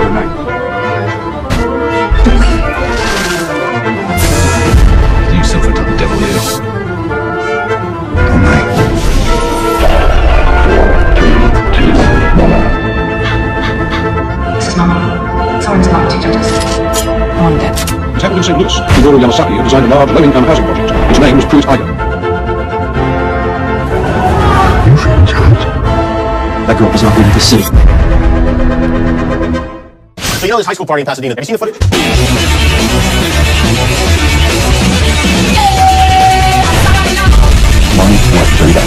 Good night. Do you suffer to the devil here? Good night. 4, 3, 2, 1. This is Mama. Someone's not to justice. I'm dead. It happened in St. Louis. Minoru Yamasaki had designed a large low-income housing project. Its name was Pruitt Igoe. You feel challenged. That girl does not leave the city. So you know this high school party in Pasadena? Have you seen the footage? One, what, three, that.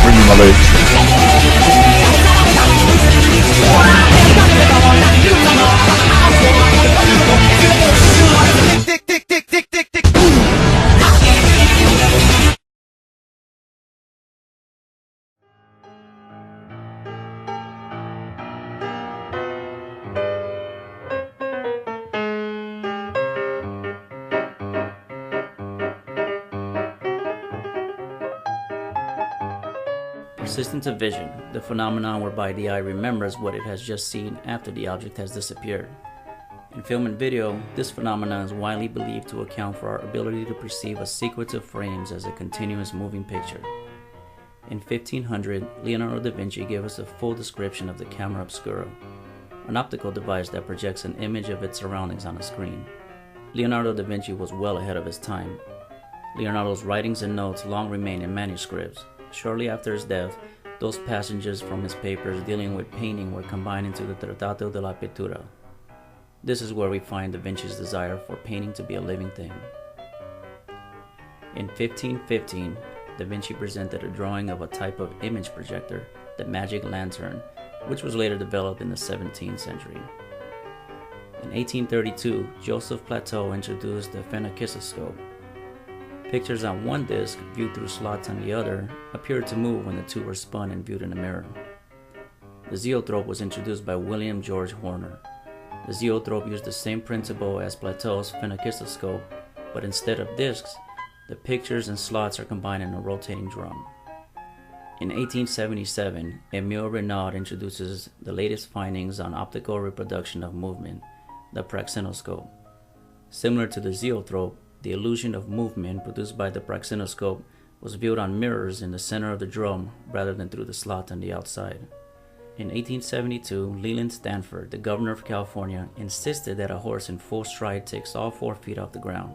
Bring me my legs. Persistence of vision, the phenomenon whereby the eye remembers what it has just seen after the object has disappeared. In film and video, this phenomenon is widely believed to account for our ability to perceive a sequence of frames as a continuous moving picture. In 1500, Leonardo da Vinci gave us a full description of the camera obscura, an optical device that projects an image of its surroundings on a screen. Leonardo da Vinci was well ahead of his time. Leonardo's writings and notes long remain in manuscripts. Shortly after his death, those passages from his papers dealing with painting were combined into the Trattato della Pittura. This is where we find Da Vinci's desire for painting to be a living thing. In 1515, Da Vinci presented a drawing of a type of image projector, the magic lantern, which was later developed in the 17th century. In 1832, Joseph Plateau introduced the phenakistoscope. Pictures on one disc, viewed through slots on the other, appeared to move when the two were spun and viewed in a mirror. The zoetrope was introduced by William George Horner. The zoetrope used the same principle as Plateau's phenakistoscope, but instead of discs, the pictures and slots are combined in a rotating drum. In 1877, Emile Renaud introduces the latest findings on optical reproduction of movement, the praxinoscope. Similar to the zoetrope, the illusion of movement produced by the praxinoscope was viewed on mirrors in the center of the drum rather than through the slot on the outside. In 1872, Leland Stanford, the governor of California, insisted that a horse in full stride takes all 4 feet off the ground.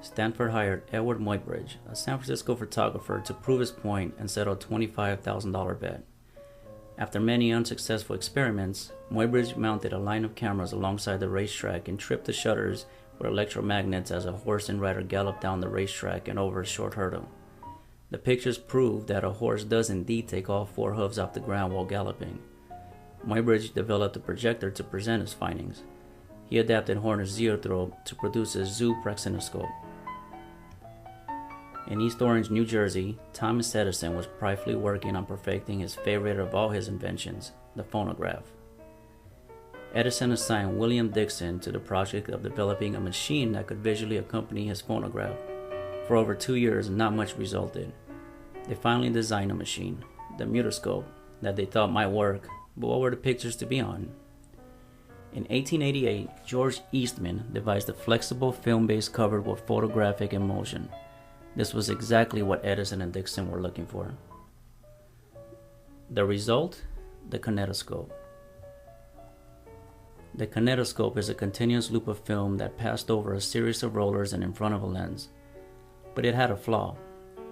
Stanford hired Edward Muybridge, a San Francisco photographer, to prove his point and settled a $25,000 bet. After many unsuccessful experiments, Muybridge mounted a line of cameras alongside the racetrack and tripped the shutters with electromagnets as a horse and rider galloped down the racetrack and over a short hurdle. The pictures proved that a horse does indeed take all 4 hooves off the ground while galloping. Muybridge developed a projector to present his findings. He adapted Horner's zoetrope to produce his zoo praxinoscope. In East Orange, New Jersey, Thomas Edison was pridefully working on perfecting his favorite of all his inventions, the phonograph. Edison assigned William Dixon to the project of developing a machine that could visually accompany his phonograph. For over 2 years, not much resulted. They finally designed a machine, the mutoscope, that they thought might work, but what were the pictures to be on? In 1888, George Eastman devised a flexible film base covered with photographic emulsion. This was exactly what Edison and Dixon were looking for. The result? The kinetoscope. The kinetoscope is a continuous loop of film that passed over a series of rollers and in front of a lens. But it had a flaw.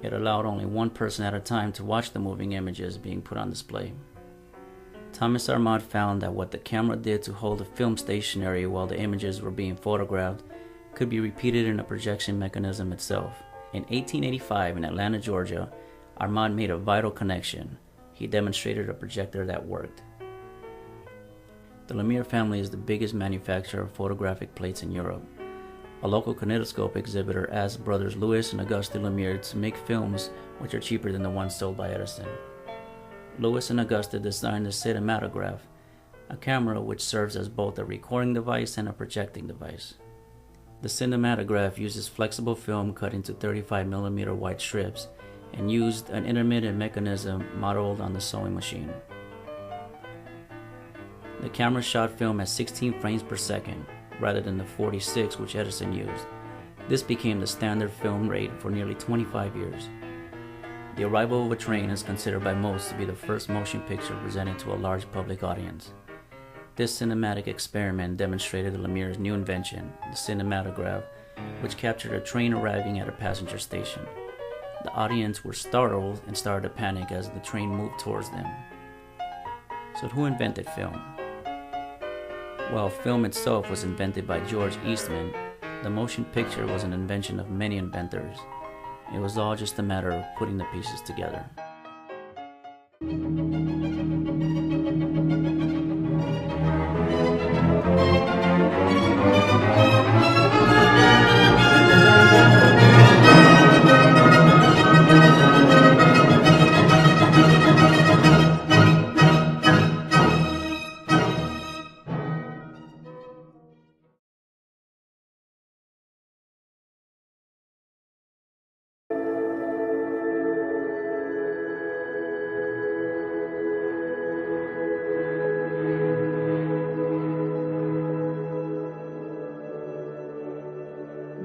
It allowed only one person at a time to watch the moving images being put on display. Thomas Armand found that what the camera did to hold the film stationary while the images were being photographed could be repeated in a projection mechanism itself. In 1885 in Atlanta, Georgia, Armand made a vital connection. He demonstrated a projector that worked. The Lumiere family is the biggest manufacturer of photographic plates in Europe. A local kinetoscope exhibitor asked brothers Louis and Auguste Lumiere to make films which are cheaper than the ones sold by Edison. Louis and Auguste designed the cinematograph, a camera which serves as both a recording device and a projecting device. The cinematograph uses flexible film cut into 35mm wide strips and used an intermittent mechanism modeled on the sewing machine. The camera shot film at 16 frames per second rather than the 46 which Edison used. This became the standard film rate for nearly 25 years. The Arrival of a Train is considered by most to be the first motion picture presented to a large public audience. This cinematic experiment demonstrated Lumiere's new invention, the cinematograph, which captured a train arriving at a passenger station. The audience were startled and started to panic as the train moved towards them. So who invented film? While film itself was invented by George Eastman, the motion picture was an invention of many inventors. It was all just a matter of putting the pieces together.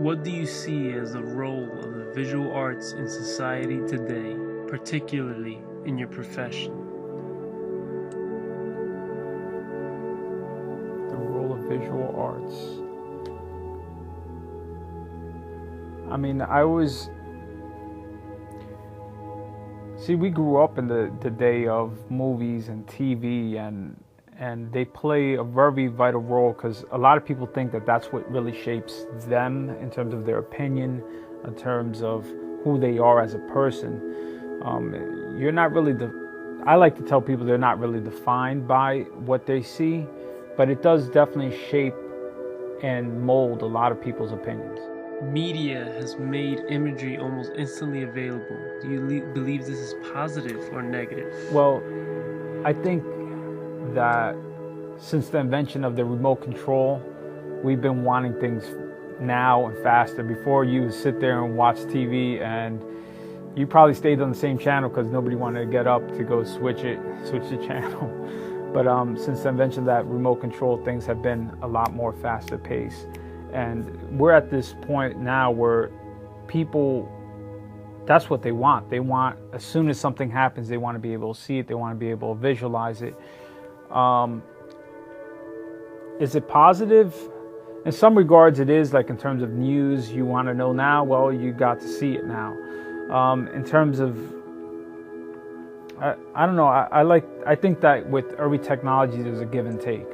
What do you see as the role of the visual arts in society today, particularly in your profession? The role of visual arts. I mean, we grew up in the day of movies and TV, and they play a very vital role because a lot of people think that that's what really shapes them in terms of their opinion, in terms of who they are as a person. You're not really I like to tell people they're not really defined by what they see, but it does definitely shape and mold a lot of people's opinions. Media has made imagery almost instantly available. Do you believe this is positive or negative? Well, I think that since the invention of the remote control, we've been wanting things now and faster. Before, you sit there and watch TV and you probably stayed on the same channel because nobody wanted to get up to go switch the channel. But since the invention of that remote control, things have been a lot more faster paced. And we're at this point now where people, that's what they want. They want, as soon as something happens, they want to be able to see it, they want to be able to visualize it. Is it positive? In some regards it is, like in terms of news, you want to know now, well, you got to see it now. In terms of, I don't know, I think that with every technology there's a give and take.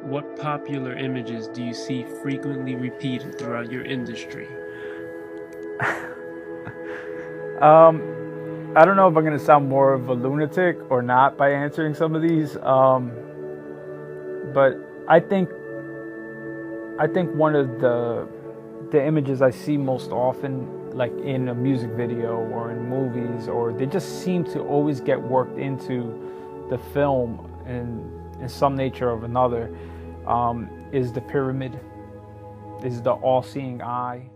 What popular images do you see frequently repeated throughout your industry? I don't know if I'm going to sound more of a lunatic or not by answering some of these, but I think one of the images I see most often, like in a music video or in movies, or they just seem to always get worked into the film in some nature or another, is the pyramid, is the all-seeing eye.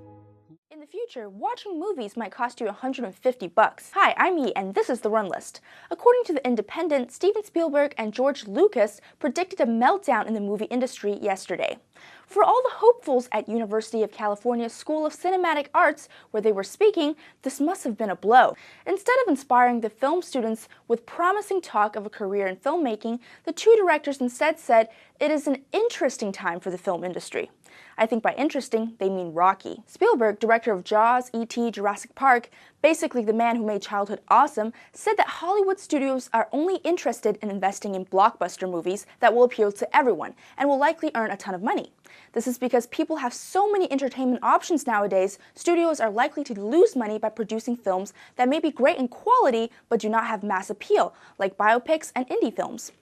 In the future, watching movies might cost you $150. Hi, I'm E, and this is the Run List. According to The Independent, Steven Spielberg and George Lucas predicted a meltdown in the movie industry yesterday. For all the hopefuls at University of California School of Cinematic Arts, where they were speaking, this must have been a blow. Instead of inspiring the film students with promising talk of a career in filmmaking, the two directors instead said, "It is an interesting time for the film industry." I think by interesting, they mean rocky. Spielberg, director of Jaws, E.T., Jurassic Park, basically the man who made childhood awesome, said that Hollywood studios are only interested in investing in blockbuster movies that will appeal to everyone and will likely earn a ton of money. This is because people have so many entertainment options nowadays, studios are likely to lose money by producing films that may be great in quality but do not have mass appeal, like biopics and indie films.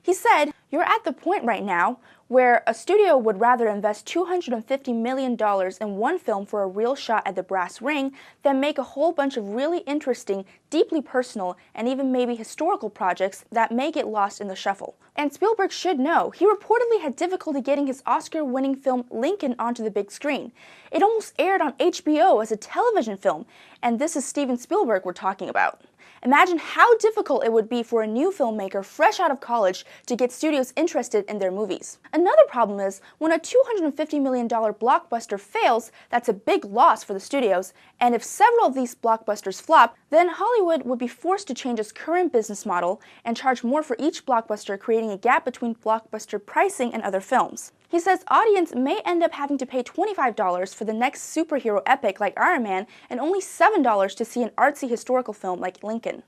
He said, You're at the point right now where a studio would rather invest $250 million in one film for a real shot at the brass ring than make a whole bunch of really interesting, deeply personal, and even maybe historical projects that may get lost in the shuffle. And Spielberg should know. He reportedly had difficulty getting his Oscar-winning film Lincoln onto the big screen. It almost aired on HBO as a television film, and this is Steven Spielberg we're talking about. Imagine how difficult it would be for a new filmmaker fresh out of college to get studios interested in their movies. Another problem is, when a $250 million blockbuster fails, that's a big loss for the studios, and if several of these blockbusters flop, then Hollywood would be forced to change its current business model and charge more for each blockbuster, creating a gap between blockbuster pricing and other films. He says audience may end up having to pay $25 for the next superhero epic like Iron Man and only $7 to see an artsy historical film like Lincoln.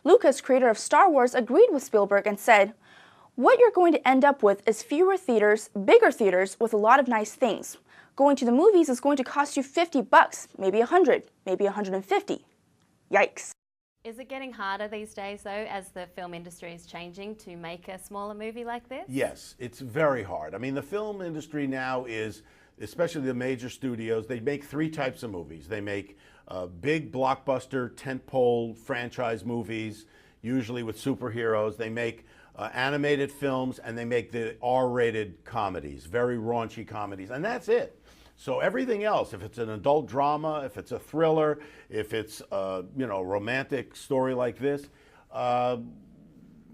Lucas, creator of Star Wars, agreed with Spielberg and said, "What you're going to end up with is fewer theaters, bigger theaters with a lot of nice things. Going to the movies is going to cost you $50, maybe $100, maybe $150. Yikes." Is it getting harder these days, though, as the film industry is changing, to make a smaller movie like this? Yes, it's very hard. I mean, the film industry now is, especially the major studios, they make three types of movies. They make big blockbuster tentpole franchise movies, usually with superheroes. They make animated films, and they make the R-rated comedies, very raunchy comedies, and that's it. So everything else, if it's an adult drama, if it's a thriller, if it's a romantic story like this,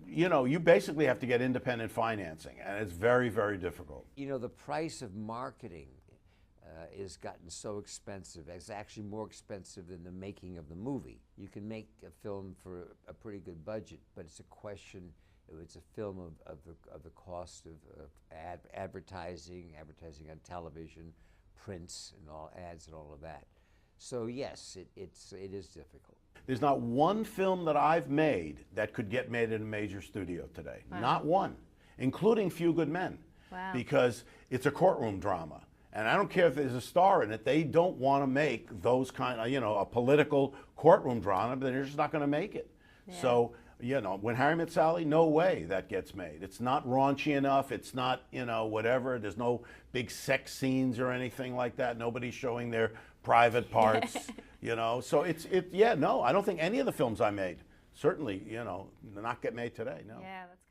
you basically have to get independent financing, and it's very, very difficult. The price of marketing is gotten so expensive. It's actually more expensive than the making of the movie. You can make a film for a pretty good budget, but it's a question. It's a film of the cost of advertising on television, prints and all ads and all of that. So yes, it is difficult. There's not one film that I've made that could get made in a major studio today. Wow. Not one, including Few Good Men. Wow. Because it's a courtroom drama. And I don't care if there's a star in it, they don't want to make those kind of, a political courtroom drama, but they're just not going to make it. Yeah. So, When Harry Met Sally, no way that gets made. It's not raunchy enough. It's not, whatever. There's no big sex scenes or anything like that. Nobody's showing their private parts, So I don't think any of the films I made, certainly, not get made today, no. Yeah, that's